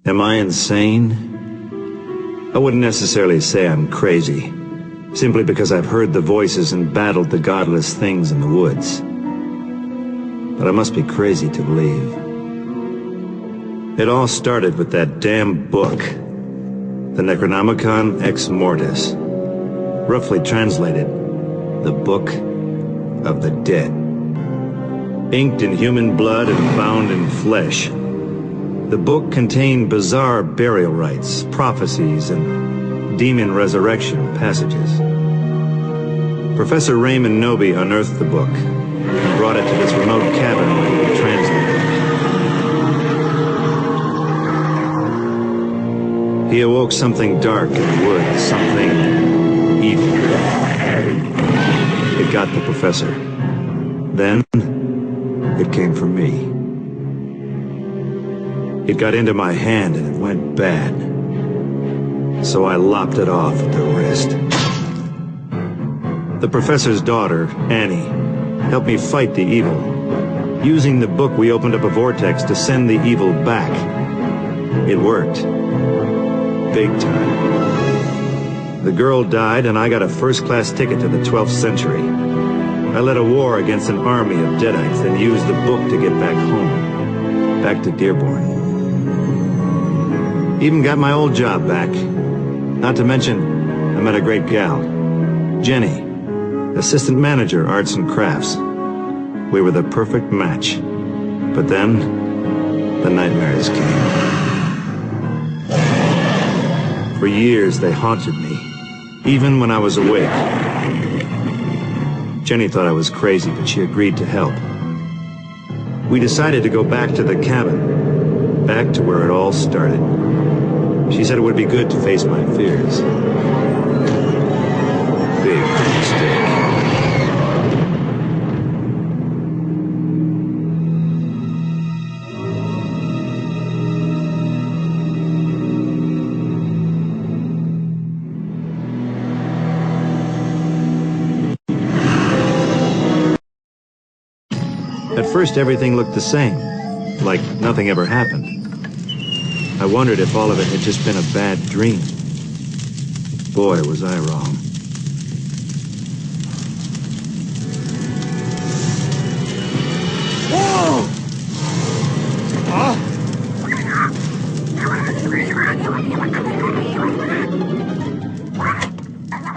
Am I insane? I wouldn't necessarily say I'm crazy, simply because I've heard the voices and battled the godless things in the woods. But I must be crazy to believe. It all started with that damn book, the Necronomicon Ex Mortis. Roughly translated, the Book of the Dead. Inked in human blood and bound in flesh. The book contained bizarre burial rites, prophecies, and demon resurrection passages. Professor Raymond Noby unearthed the book and brought it to this remote cabin where he would translate it. He awoke something dark in the woods, something evil. It got the professor. Then, it came for me. It got into my hand and it went bad. So I lopped it off at the wrist. The professor's daughter, Annie, helped me fight the evil. Using the book, we opened up a vortex to send the evil back. It worked. Big time. The girl died and I got a first-class ticket to the 12th century. I led a war against an army of Deadites, then used the book to get back home. Back to Dearborn. Even got my old job back. Not to mention, I met a great gal. Jenny, assistant manager, arts and crafts. We were the perfect match. But then, the nightmares came. For years, they haunted me, even when I was awake. Jenny thought I was crazy, but she agreed to help. We decided to go back to the cabin, back to where it all started. She said it would be good to face my fears. Big mistake. At first, everything looked the same, like nothing ever happened. I wondered if all of it had just been a bad dream. Boy, was I wrong. Whoa!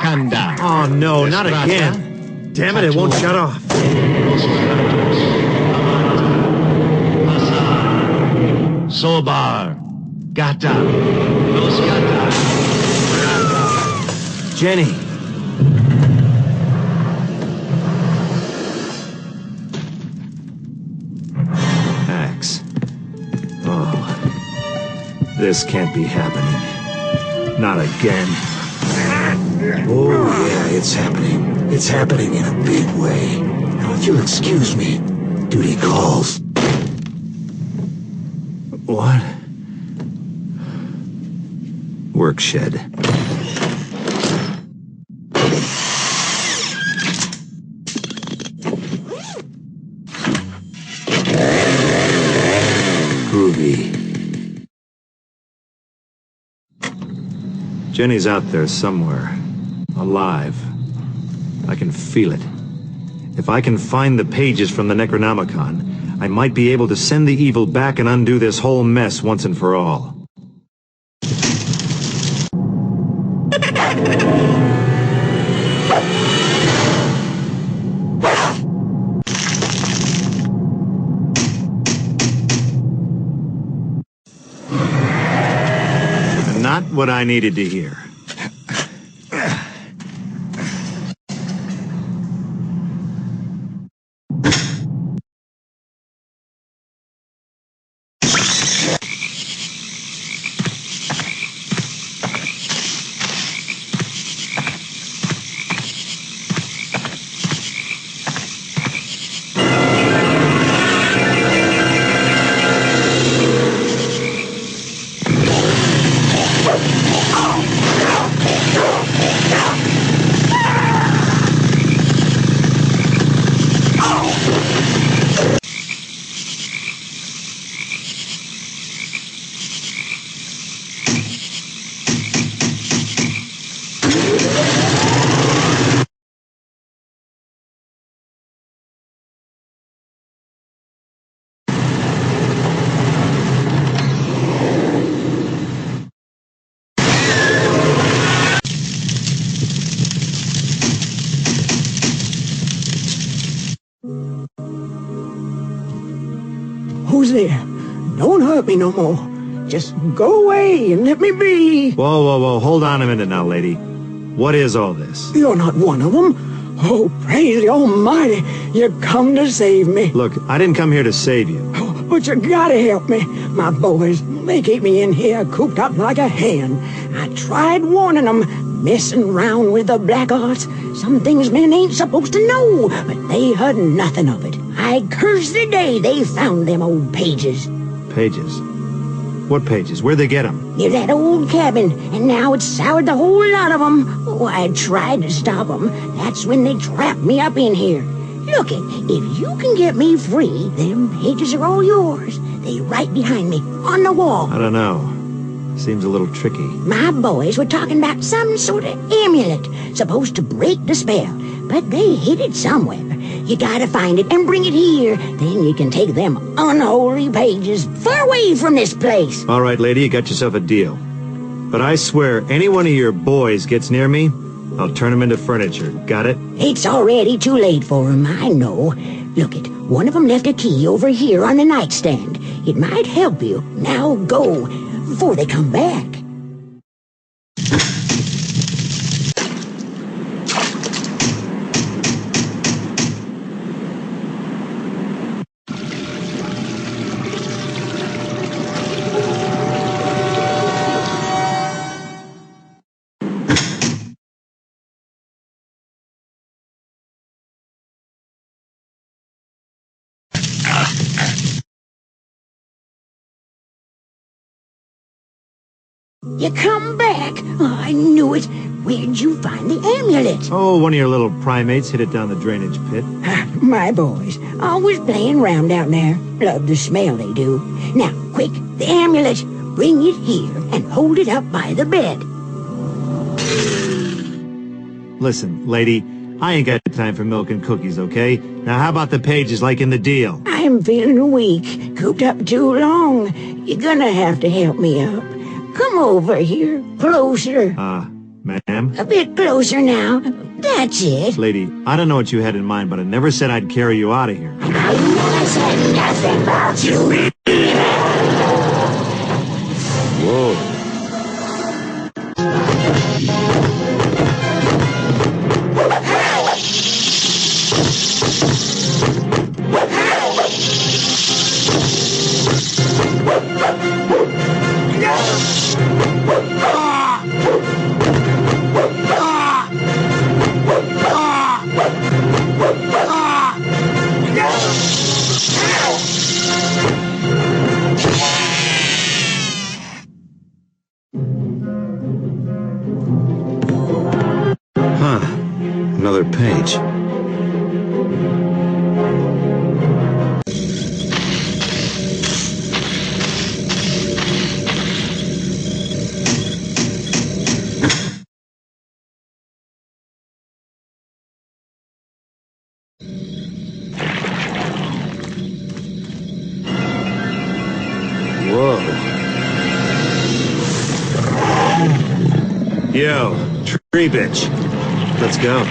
Kanda. Oh no, not again. Damn it, it won't shut off. Sobar. Gata. Los Gata. Jenny. Axe. Oh. This can't be happening. Not again. Oh, yeah, it's happening. It's happening in a big way. Now, if you'll excuse me, duty calls. What? Work shed. Groovy. Jenny's out there somewhere. Alive. I can feel it. If I can find the pages from the Necronomicon, I might be able to send the evil back and undo this whole mess once and for all. Not what I needed to hear. there. Don't hurt me no more. Just go away and let me be. Whoa, whoa, whoa. Hold on a minute now, lady. What is all this? You're not one of them. Oh, praise the Almighty. You come to save me. Look, I didn't come here to save you. Oh, but you gotta help me. My boys, they keep me in here cooped up like a hen. I tried warning them, messing around with the black arts. Some things men ain't supposed to know, but they heard nothing of it. I curse the day they found them old pages. Pages? What pages? Where'd they get them? Near that old cabin, and now it's soured the whole lot of them. Oh, I tried to stop them. That's when they trapped me up in here. Look it, if you can get me free, them pages are all yours. They right behind me, on the wall. I don't know. Seems a little tricky. My boys were talking about some sort of amulet, supposed to break the spell, but they hid it somewhere. You gotta find it and bring it here. Then you can take them unholy pages far away from this place. All right, lady, you got yourself a deal. But I swear, any one of your boys gets near me, I'll turn them into furniture. Got it? It's already too late for 'em, I know. Look it, one of 'em left a key over here on the nightstand. It might help you. Now go, before they come back. You come back. Oh, I knew it. Where'd you find the amulet? Oh, one of your little primates hit it down the drainage pit. My boys, always playing around down there. Love the smell they do. Now, quick, the amulet. Bring it here and hold it up by the bed. Listen, lady, I ain't got time for milk and cookies, okay? Now how about the pages like in the deal? I'm feeling weak, cooped up too long. You're gonna have to help me up. Come over here, closer. Ma'am? A bit closer now. That's it. Lady, I don't know what you had in mind, but I never said I'd carry you out of here. I never said nothing about you. Whoa. Another page. Whoa. Yo, tree bitch. Let's go.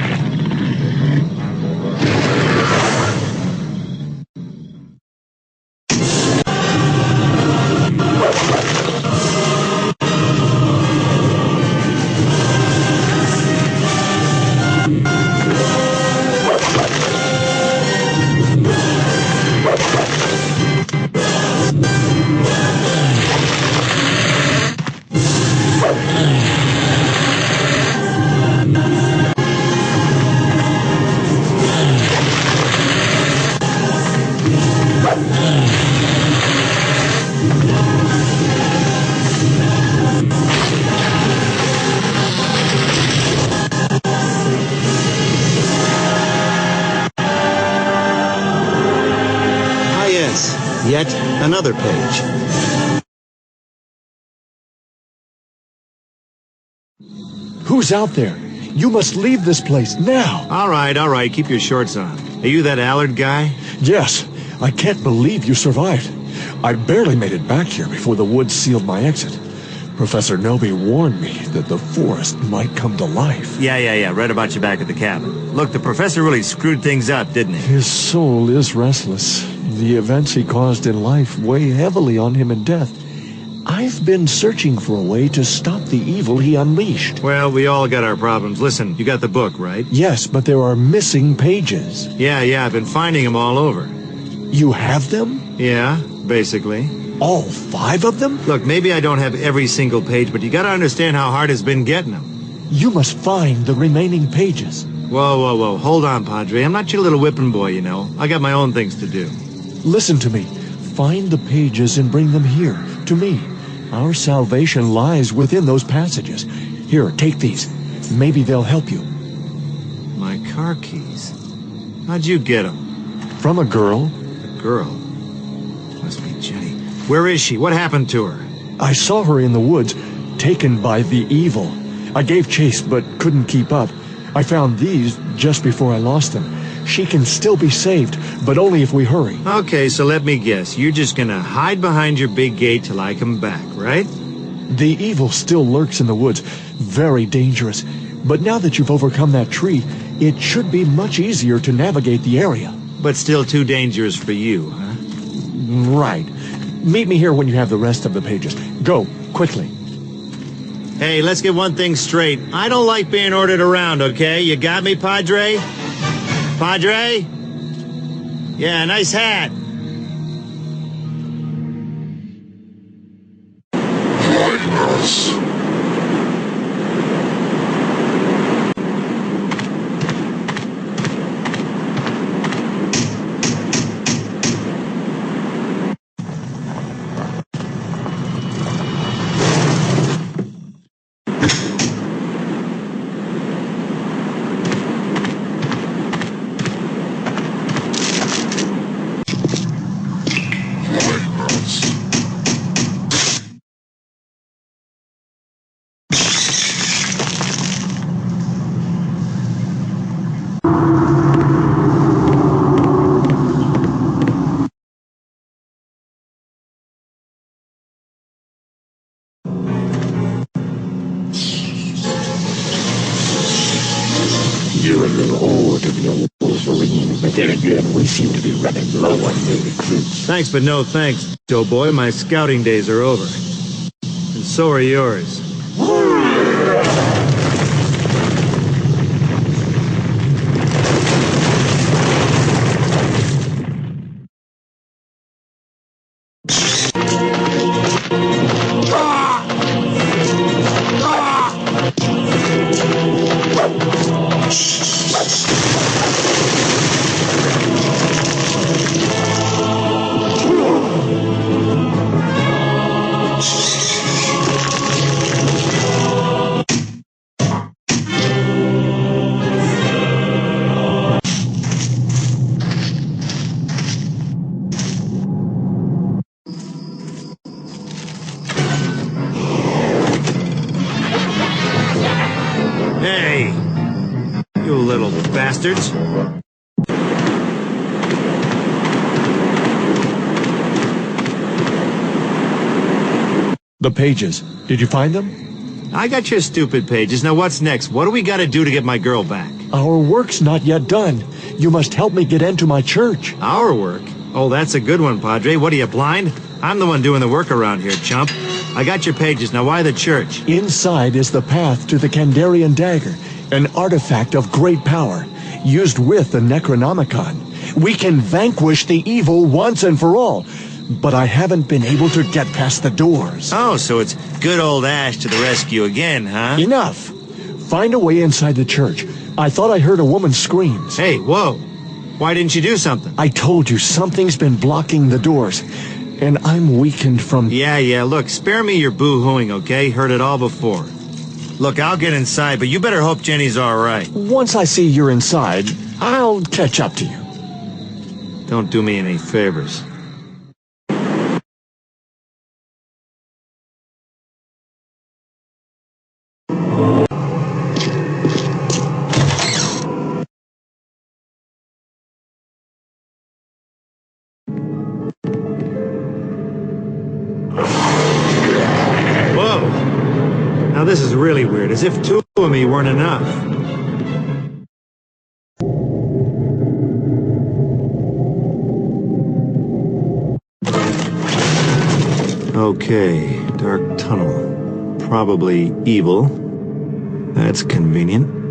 Yet another page. Who's out there? You must leave this place now. All right. Keep your shorts on. Are you that Allard guy? Yes. I can't believe you survived. I barely made it back here before the woods sealed my exit. Professor Nobi warned me that the forest might come to life. Yeah. Read about you back at the cabin. Look, the professor really screwed things up, didn't he? His soul is restless. The events he caused in life weigh heavily on him in death. I've been searching for a way to stop the evil he unleashed. Well, we all got our problems. Listen, you got the book, right? Yes, but there are missing pages. Yeah, I've been finding them all over. You have them? Yeah, basically. All 5 of them? Look, maybe I don't have every single page, but you gotta understand how hard it's been getting them. You must find the remaining pages. Whoa. Hold on, Padre. I'm not your little whipping boy, you know. I got my own things to do. Listen to me. Find the pages and bring them here, to me. Our salvation lies within those passages. Here, take these. Maybe they'll help you. My car keys? How'd you get them? From a girl. A girl? Must be Jenny. Where is she? What happened to her? I saw her in the woods, taken by the evil. I gave chase, but couldn't keep up. I found these just before I lost them. She can still be saved, but only if we hurry. Okay, so let me guess. You're just gonna hide behind your big gate till I come back, right? The evil still lurks in the woods. Very dangerous. But now that you've overcome that tree, it should be much easier to navigate the area. But still too dangerous for you, huh? Right. Meet me here when you have the rest of the pages. Go, quickly. Hey, let's get one thing straight. I don't like being ordered around, okay? You got me, Padre? Padre? Yeah, nice hat. You're a little old to be a Wolverine, but then again, we seem to be running low on new recruits. Thanks, but no thanks, doughboy. My scouting days are over. And so are yours. Hey, you little bastards. The pages. Did you find them? I got your stupid pages. Now what's next? What do we gotta do to get my girl back? Our work's not yet done. You must help me get into my church. Our work? Oh, that's a good one, Padre. What are you, blind? I'm the one doing the work around here, chump. I got your pages. Now why the church? Inside is the path to the Kandarian dagger, an artifact of great power, used with the Necronomicon. We can vanquish the evil once and for all, but I haven't been able to get past the doors. Oh, so it's good old Ash to the rescue again, huh? Enough! Find a way inside the church. I thought I heard a woman's screams. Hey, whoa. Why didn't you do something? I told you something's been blocking the doors, and I'm weakened from... Yeah, look, spare me your boo-hooing, okay? Heard it all before. Look, I'll get inside, but you better hope Jenny's all right. Once I see you're inside, I'll catch up to you. Don't do me any favors. Whoa! Now this is really weird, as if 2 of me weren't enough. Okay, dark tunnel. Probably evil. That's convenient.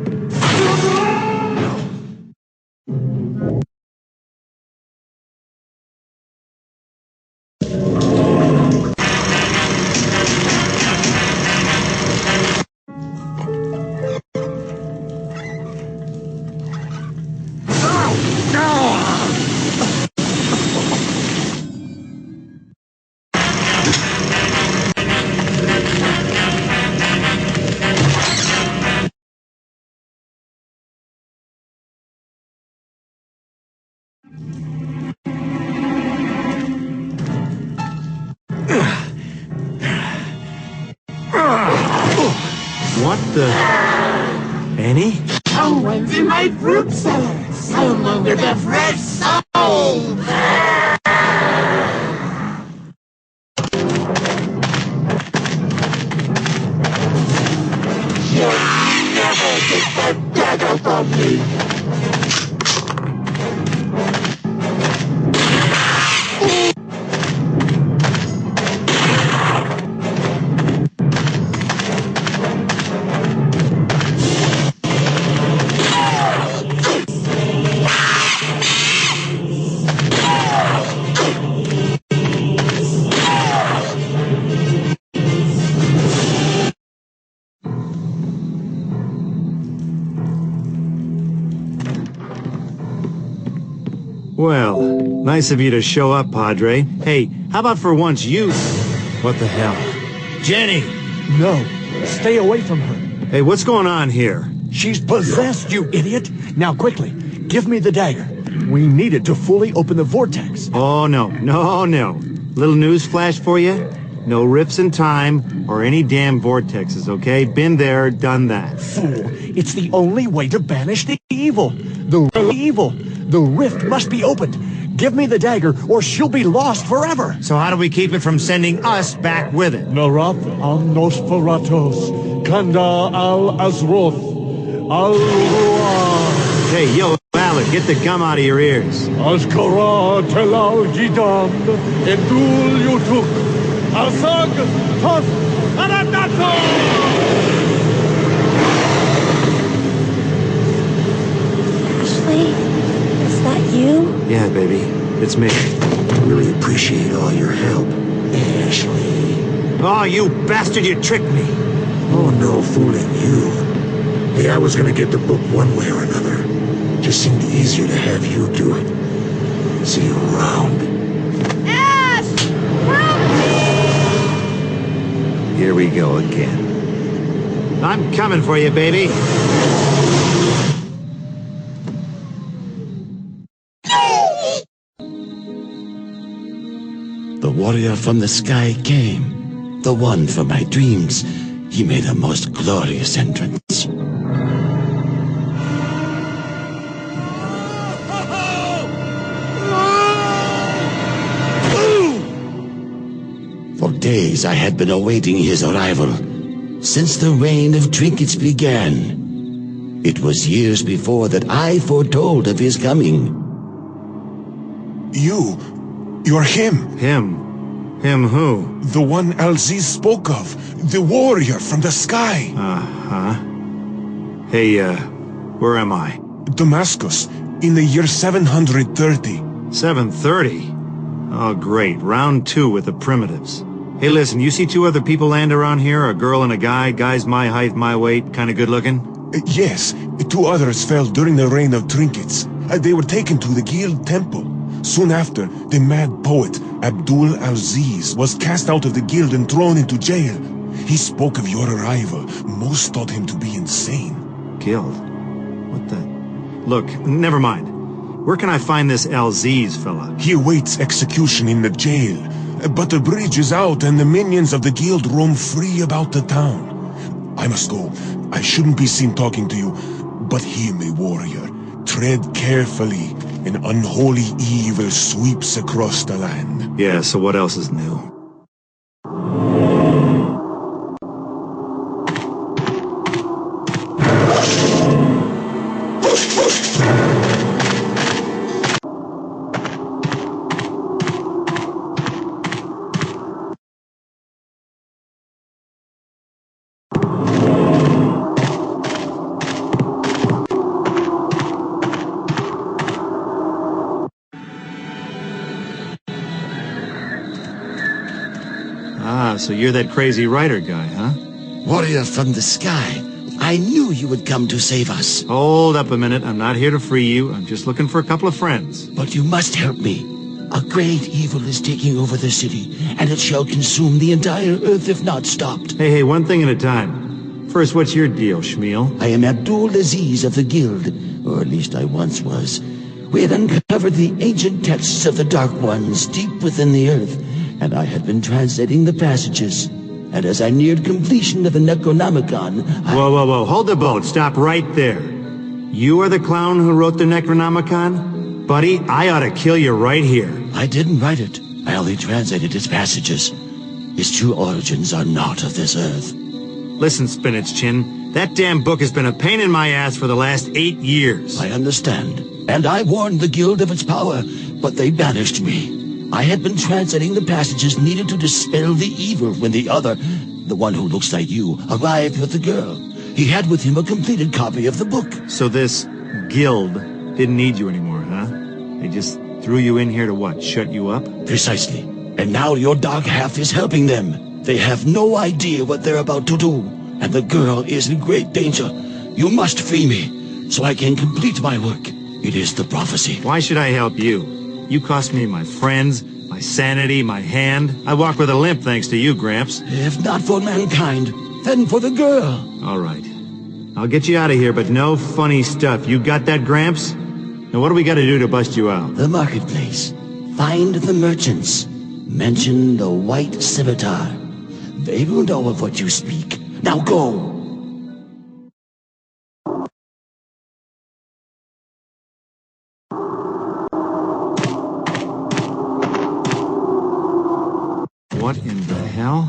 What the... Annie? Someone's in my fruit cellar. Someone with a fresh soul. You'll never get that dagger from me. Well, nice of you to show up, Padre. Hey, how about for once you... What the hell? Jenny! No, stay away from her. Hey, what's going on here? She's possessed, you idiot. Now quickly, give me the dagger. We need it to fully open the vortex. Oh, no. Little news flash for you? No rifts in time or any damn vortexes, okay? Been there, done that. Fool, it's the only way to banish the evil. The evil. The rift must be opened. Give me the dagger, or she'll be lost forever. So how do we keep it from sending us back with it? Narath al Nosferatos, Kanda al Azroth, al Ruah, Hey, yo, Ballard, get the gum out of your ears. Azkara tel al Gidam, Edul Yutuk, Azag Toth Ananato! Ashley? Is that you? Yeah, baby, it's me. Really appreciate all your help, Ashley. Oh, you bastard, you tricked me. Oh, no fooling you. Hey, I was gonna get the book one way or another. Just seemed easier to have you do it. See you around. Ash! Help me! Here we go again. I'm coming for you, baby. The warrior from the sky came. The one from my dreams. He made a most glorious entrance. For days I had been awaiting his arrival. Since the reign of trinkets began. It was years before that I foretold of his coming. You're him. Him? Him who? The one Alziz spoke of. The warrior from the sky. Uh-huh. Hey, where am I? Damascus, in the year 730. 7:30? Oh, great. Round 2 with the primitives. Hey, listen, you see 2 other people land around here? A girl and a guy? Guy's my height, my weight, kinda good looking? Yes, 2 others fell during the reign of trinkets. They were taken to the Guild Temple. Soon after, the mad poet, Abdul Aziz, was cast out of the guild and thrown into jail. He spoke of your arrival. Most thought him to be insane. Guild? What the... Look, never mind. Where can I find this Aziz fella? He awaits execution in the jail. But the bridge is out and the minions of the guild roam free about the town. I must go. I shouldn't be seen talking to you. But hear me, warrior. Tread carefully. An unholy evil sweeps across the land. Yeah, so what else is new? Ah, so you're that crazy writer guy, huh? Warrior from the sky, I knew you would come to save us. Hold up a minute. I'm not here to free you. I'm just looking for a couple of friends. But you must help me. A great evil is taking over the city, and it shall consume the entire earth if not stopped. Hey, one thing at a time. First, what's your deal, Shmuel? I am Abdul Aziz of the Guild, or at least I once was. We had uncovered the ancient texts of the Dark Ones deep within the earth, and I had been translating the passages. And as I neared completion of the Necronomicon, Whoa. Hold the boat. Stop right there. You are the clown who wrote the Necronomicon? Buddy, I ought to kill you right here. I didn't write it. I only translated its passages. Its true origins are not of this earth. Listen, Spinach Chin, that damn book has been a pain in my ass for the last 8 years. I understand. And I warned the Guild of its power, but they banished me. I had been translating the passages needed to dispel the evil when the other, the one who looks like you, arrived with the girl. He had with him a completed copy of the book. So this guild didn't need you anymore, huh? They just threw you in here to what, shut you up? Precisely. And now your dark half is helping them. They have no idea what they're about to do. And the girl is in great danger. You must free me, so I can complete my work. It is the prophecy. Why should I help you? You cost me my friends, my sanity, my hand. I walk with a limp thanks to you, Gramps. If not for mankind, then for the girl. All right. I'll get you out of here, but no funny stuff. You got that, Gramps? Now what do we got to do to bust you out? The marketplace. Find the merchants. Mention the white scimitar. They will know of what you speak. Now go! What in the hell?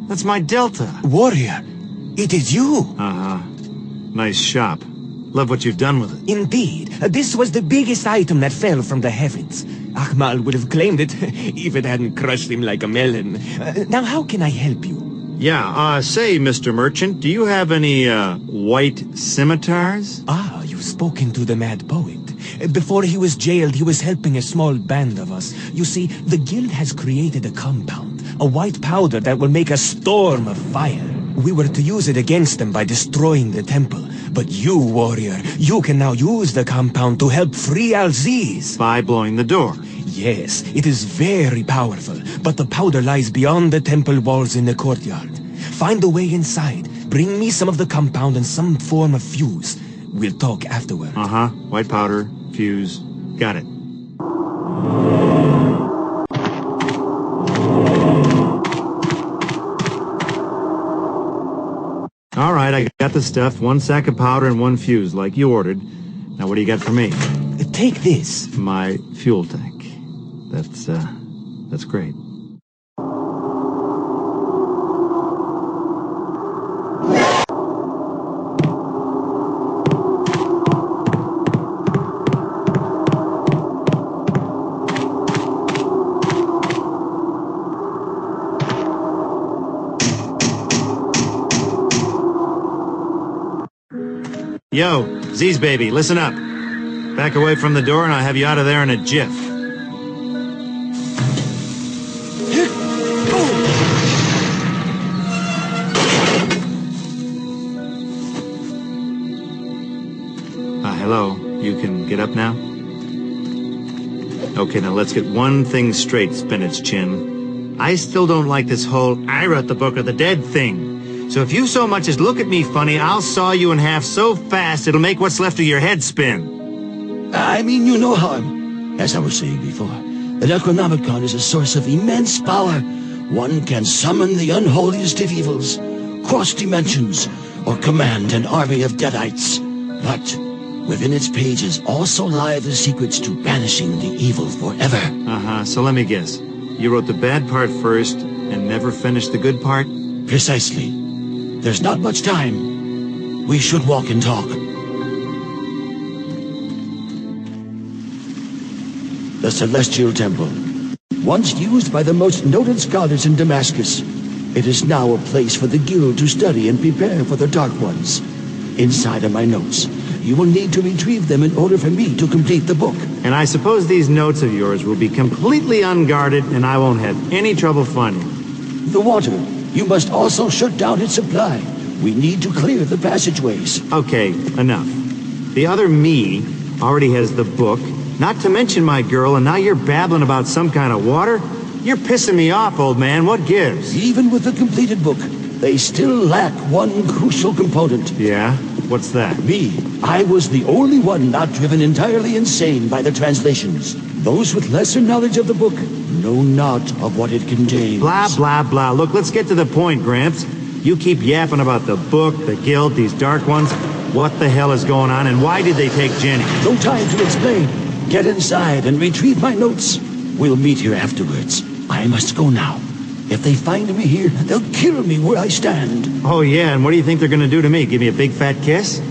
That's my Delta. Warrior, it is you. Uh-huh. Nice shop. Love what you've done with it. Indeed. This was the biggest item that fell from the heavens. Ahmal would have claimed it if it hadn't crushed him like a melon. Now, how can I help you? Yeah, say, Mr. Merchant, do you have any, white scimitars? Ah, you've spoken to the mad poet. Before he was jailed, he was helping a small band of us. You see, the guild has created a compound, a white powder that will make a storm of fire. We were to use it against them by destroying the temple. But you, warrior, you can now use the compound to help free Al-Aziz. By blowing the door. Yes, it is very powerful, but the powder lies beyond the temple walls in the courtyard. Find a way inside. Bring me some of the compound and some form of fuse. We'll talk afterward. Uh-huh. White powder, fuse. Got it. All right, I got the stuff. 1 sack of powder and 1 fuse, like you ordered. Now what do you got for me? Take this. My fuel tank. That's great. Yo, Z's baby, listen up. Back away from the door and I'll have you out of there in a jiff. Hello. You can get up now? Okay, now let's get one thing straight, Spinach Chin. I still don't like this whole I wrote the Book of the Dead thing. So if you so much as look at me funny, I'll saw you in half so fast it'll make what's left of your head spin. I mean you no harm. As I was saying before, the Necronomicon is a source of immense power. One can summon the unholiest of evils, cross dimensions, or command an army of deadites. But within its pages also lie the secrets to banishing the evil forever. Uh-huh, so let me guess. You wrote the bad part first and never finished the good part? Precisely. There's not much time. We should walk and talk. The Celestial Temple. Once used by the most noted scholars in Damascus, it is now a place for the Guild to study and prepare for the Dark Ones. Inside are my notes. You will need to retrieve them in order for me to complete the book. And I suppose these notes of yours will be completely unguarded and I won't have any trouble finding them. The water. You must also shut down its supply. We need to clear the passageways. Okay, enough. The other me already has the book, not to mention my girl, and now you're babbling about some kind of water? You're pissing me off, old man. What gives? Even with the completed book, they still lack one crucial component. Yeah? What's that? Me. I was the only one not driven entirely insane by the translations. Those with lesser knowledge of the book know not of what it contains. Blah, blah, blah. Look, let's get to the point, Gramps. You keep yapping about the book, the guild, these dark ones. What the hell is going on, and why did they take Jenny? No time to explain. Get inside and retrieve my notes. We'll meet here afterwards. I must go now. If they find me here, they'll kill me where I stand. Oh, yeah, and what do you think they're gonna do to me? Give me a big fat kiss?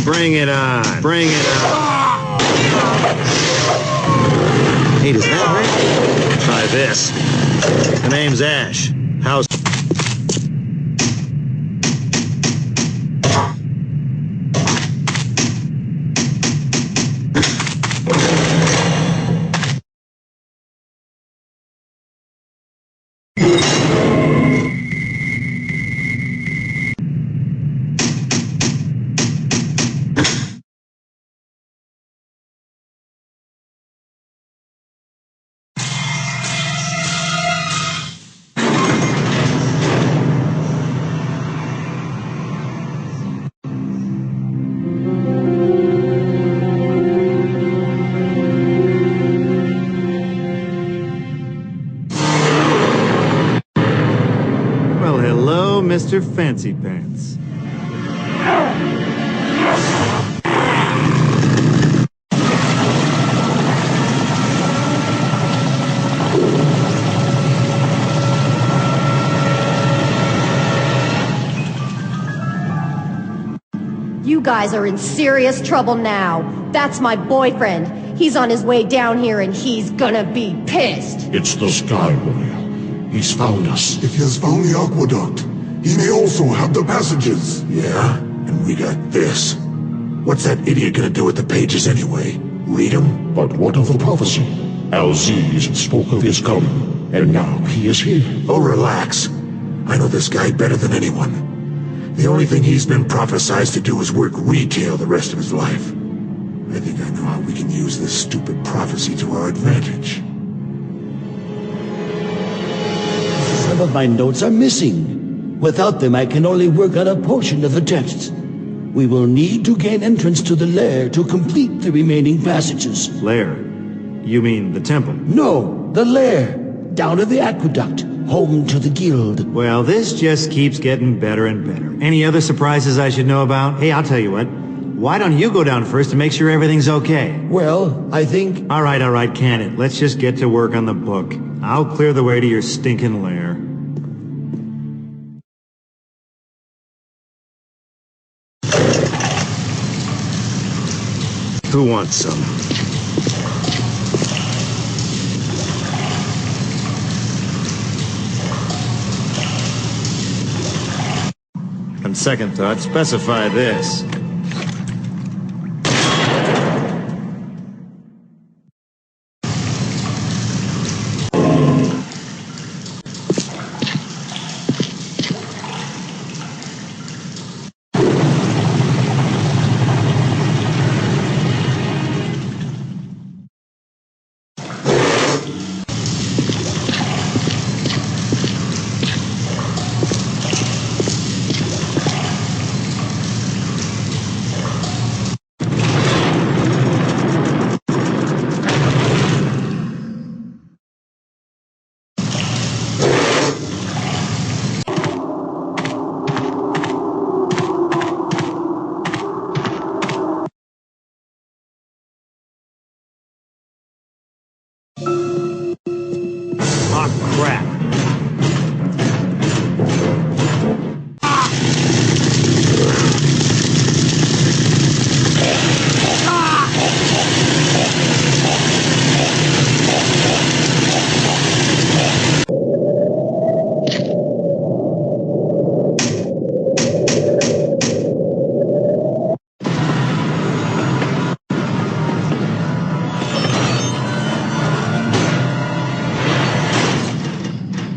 Bring it on. Bring it on. Hey, does that hurt? Try this. The name's Ash. How's... Mr. Fancy Pants. You guys are in serious trouble now. That's my boyfriend. He's on his way down here and he's gonna be pissed. It's the Sky Warrior. He's found us. If he has found the aqueduct, he may also have the passages. Yeah, and we got this. What's that idiot gonna do with the pages anyway? Read them? But what of the prophecy? Alziz spoke of his coming, and now he is here. Oh, relax. I know this guy better than anyone. The only thing he's been prophesized to do is work retail the rest of his life. I think I know how we can use this stupid prophecy to our advantage. Some of my notes are missing. Without them, I can only work on a portion of the text. We will need to gain entrance to the lair to complete the remaining passages. Lair? You mean the temple? No, the lair. Down to the aqueduct, home to the guild. Well, this just keeps getting better and better. Any other surprises I should know about? Hey, I'll tell you what. Why don't you go down first to make sure everything's okay? Well, I think... All right, can it. Let's just get to work on the book. I'll clear the way to your stinking lair. Who wants some? On second thought, specify this.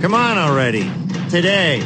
Come on already. Today.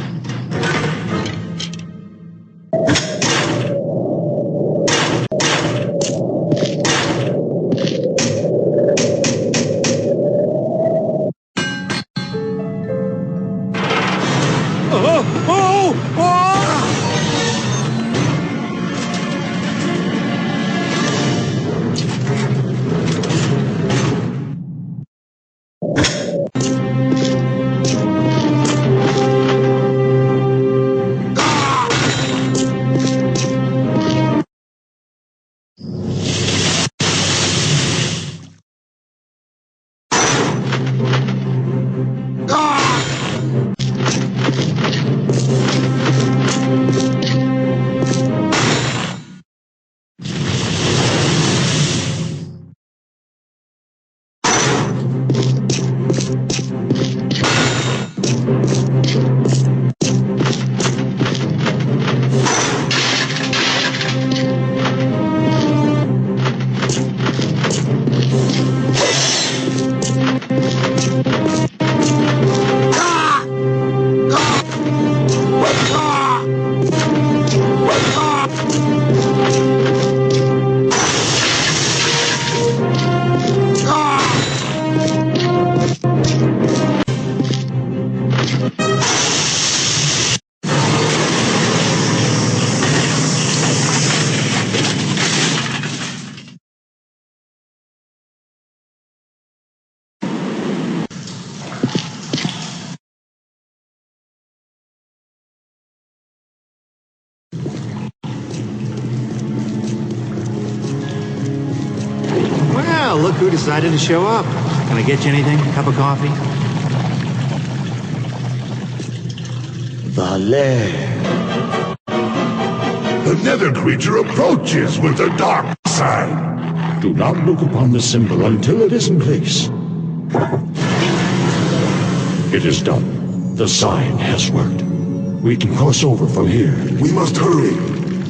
Well, look who decided to show up. Can I get you anything? Cup of coffee? The lair. The nether creature approaches with the dark side. Do not look upon the symbol until it is in place. It is done. The sign has worked. We can cross over from here. We must hurry.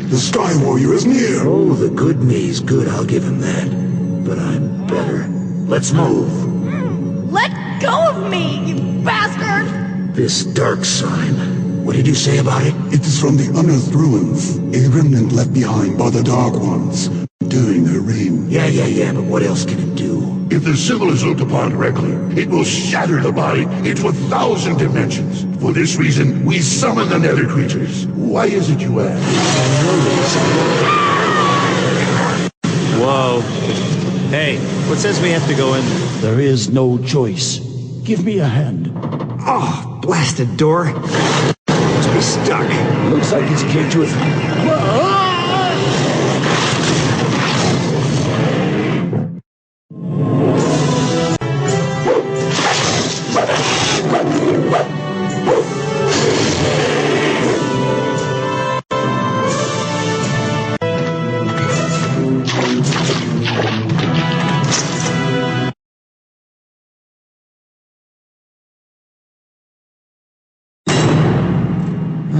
The Sky Warrior is near. Oh, the good me's good, I'll give him that. But I'm better. Let's move. Let go of me, you bastard! This dark sign. What did you say about it? It is from the unearthed ruins, a remnant left behind by the Dark Ones during their reign. Yeah, but what else can it do? If the symbol is looked upon correctly, it will shatter the body into 1,000 dimensions. For this reason, we summon the nether creatures. Why is it, you ask? Whoa. Hey, what says we have to go in there? There is no choice. Give me a hand. Oh, blasted door. Must be stuck. Looks like it's caged with...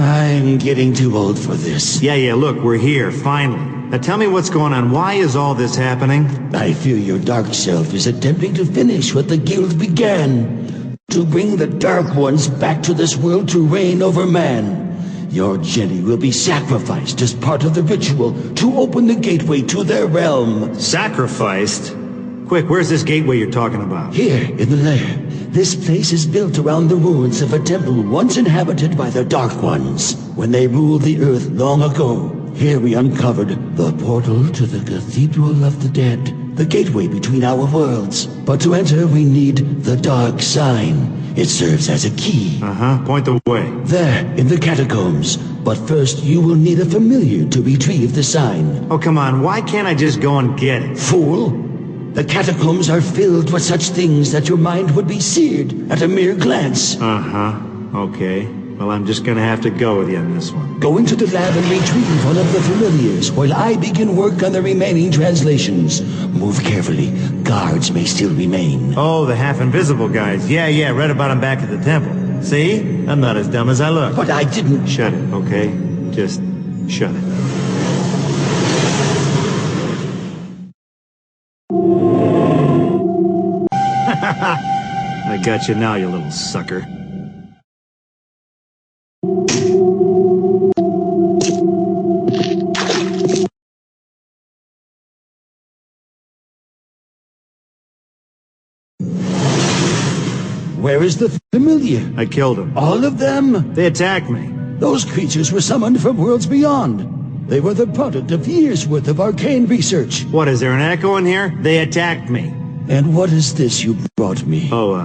I'm getting too old for this. Yeah, look, we're here, finally. Now tell me what's going on. Why is all this happening? I fear your dark self is attempting to finish what the guild began. To bring the Dark Ones back to this world to reign over man. Your Jenny will be sacrificed as part of the ritual to open the gateway to their realm. Sacrificed? Quick, where's this gateway you're talking about? Here, in the lair. This place is built around the ruins of a temple once inhabited by the Dark Ones. When they ruled the earth long ago, here we uncovered the portal to the Cathedral of the Dead, the gateway between our worlds. But to enter, we need the Dark Sign. It serves as a key. Point the way. There, in the catacombs. But first, you will need a familiar to retrieve the sign. Oh, come on, why can't I just go and get it? Fool! The catacombs are filled with such things that your mind would be seared at a mere glance. Okay. Well, I'm just gonna have to go with you on this one. Go into the lab and retrieve one of the familiars while I begin work on the remaining translations. Move carefully. Guards may still remain. Oh, the half-invisible guys. Yeah, read about them back at the temple. See? I'm not as dumb as I look. But I didn't... Shut it, okay? Just shut it. I got you now, you little sucker. Where is the familiar? I killed him. All of them? They attacked me. Those creatures were summoned from worlds beyond. They were the product of years' worth of arcane research. What, is there an echo in here? They attacked me. And what is this you brought me? Oh,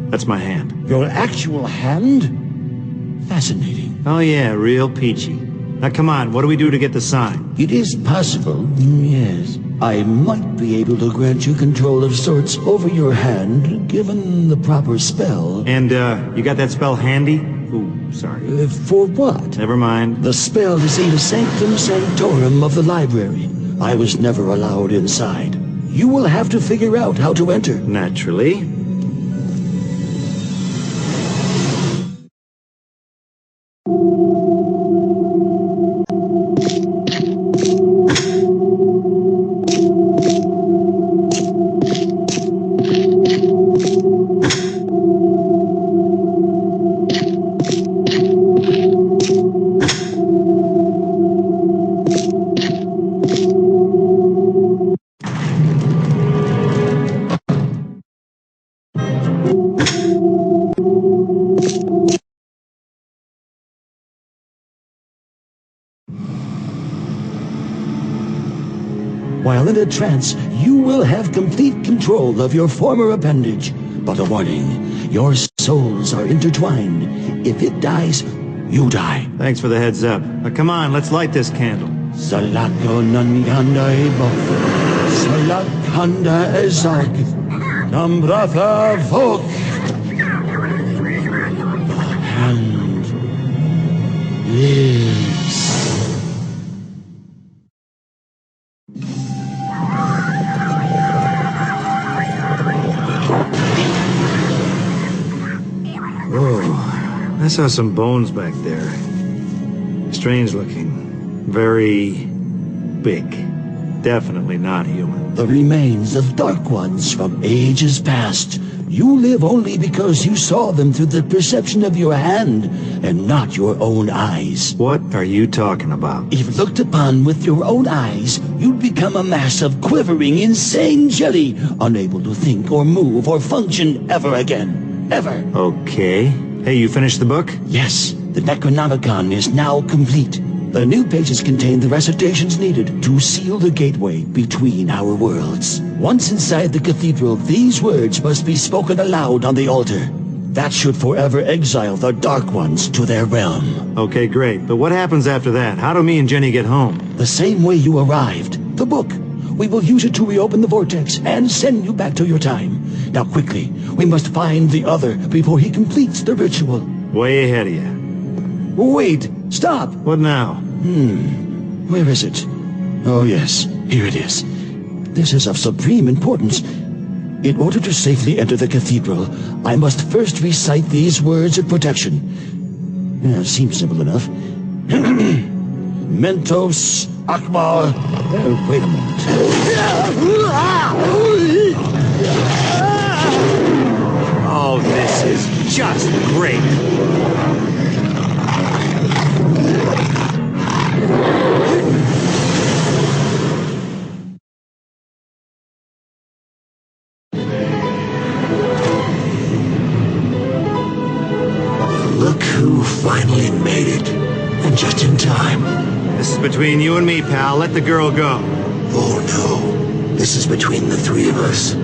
that's my hand. Your actual hand? Fascinating. Oh yeah, real peachy. Now come on, what do we do to get the sign? It is possible, yes. I might be able to grant you control of sorts over your hand, given the proper spell. And, you got that spell handy? Ooh, sorry. For what? Never mind. The spell is in the Sanctum Sanctorum of the library. I was never allowed inside. You will have to figure out how to enter. Naturally. While in a trance, you will have complete control of your former appendage. But a warning, your souls are intertwined. If it dies, you die. Thanks for the heads up. Now come on, let's light this candle. Salako Nanganda Ebo. Salakanda Ezak. Nambratha Vok. The hand lives. I saw some bones back there. Strange looking. Very big. Definitely not human. The remains of Dark Ones from ages past. You live only because you saw them through the perception of your hand and not your own eyes. What are you talking about? If looked upon with your own eyes, you'd become a mass of quivering, insane jelly, unable to think or move or function ever again. Ever. Okay. Hey, you finished the book? Yes. The Necronomicon is now complete. The new pages contain the recitations needed to seal the gateway between our worlds. Once inside the cathedral, these words must be spoken aloud on the altar. That should forever exile the Dark Ones to their realm. Okay, great. But what happens after that? How do me and Jenny get home? The same way you arrived. The book. We will use it to reopen the vortex and send you back to your time. Now quickly, we must find the other before he completes the ritual. Way ahead of you. Wait! Stop! What now? Where is it? Oh yes, here it is. This is of supreme importance. In order to safely enter the cathedral, I must first recite these words of protection. Seems simple enough. Mentos Akbar. Wait a moment. Oh, this is just great. Look who finally made it. And just in time. This is between you and me, pal. Let the girl go. Oh no. This is between the three of us.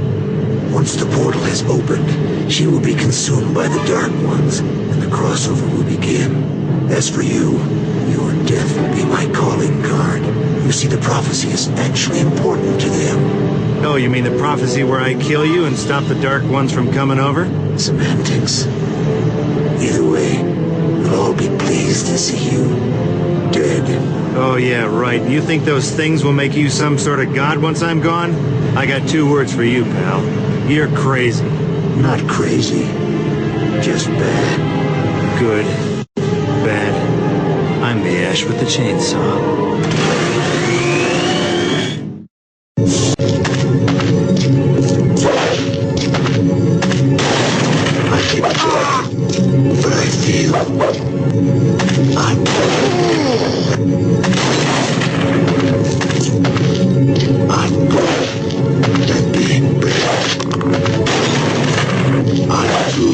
Once the portal has opened, she will be consumed by the Dark Ones, and the crossover will begin. As for you, your death will be my calling card. You see, the prophecy is actually important to them. Oh, you mean the prophecy where I kill you and stop the Dark Ones from coming over? Semantics. Either way, we'll all be pleased to see you dead. Oh yeah, right. You think those things will make you some sort of god once I'm gone? I got 2 words for you, pal. You're crazy. Not crazy. Just bad. Good. Bad. I'm the Ash with the chainsaw. But I feel I'm good at being bad. I'm good.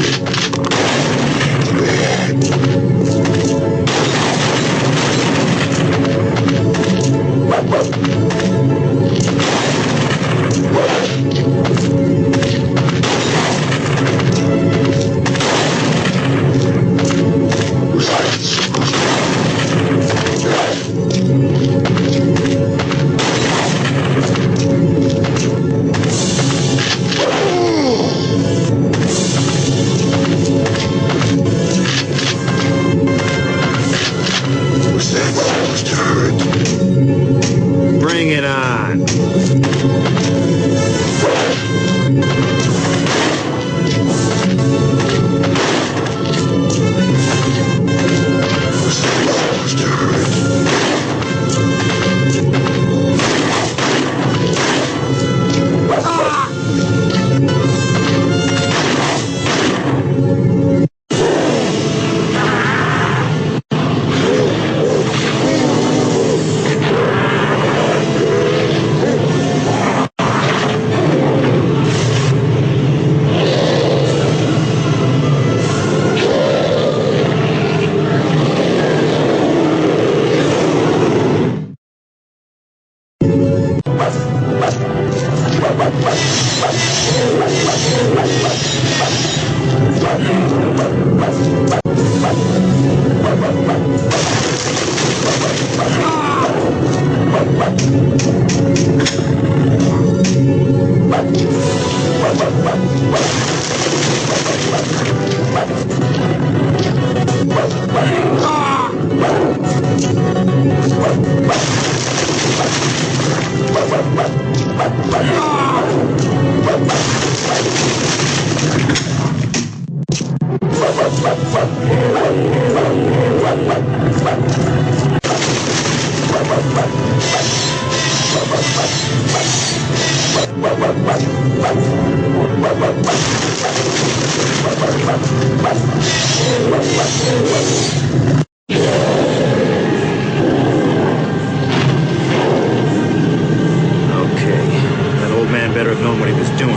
Better have known what he was doing.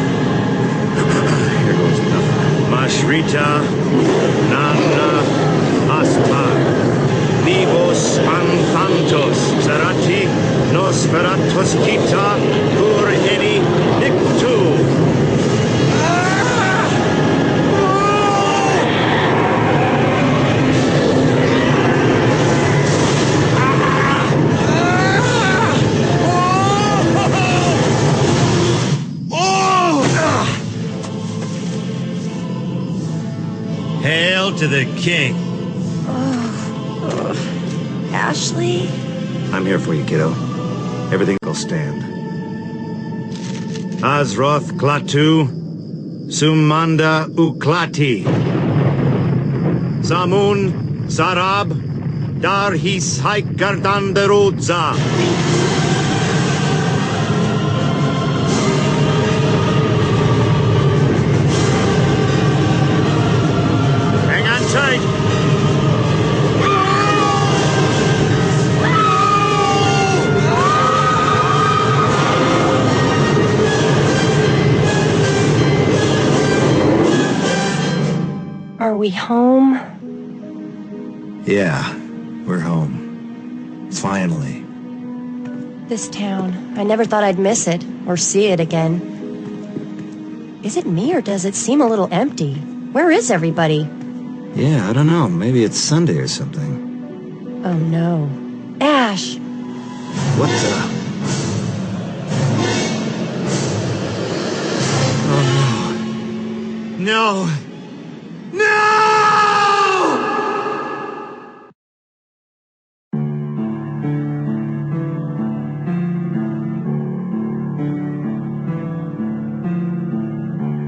Here goes nothing. Mashrita Nana Aspar Vivos Anfantos Zarati Nosferatos Kita Pur Eni Niktu. Hail to the king. Ashley? I'm here for you, kiddo. Everything will stand. Azroth Klaatu, Sumanda Uklati. Zamun Sarab, Darhis Haikardanderudza. Are we home? Yeah, we're home. Finally. This town. I never thought I'd miss it, or see it again. Is it me, or does it seem a little empty? Where is everybody? Yeah, I don't know. Maybe it's Sunday or something. Oh no. Ash! What the? Oh no. No!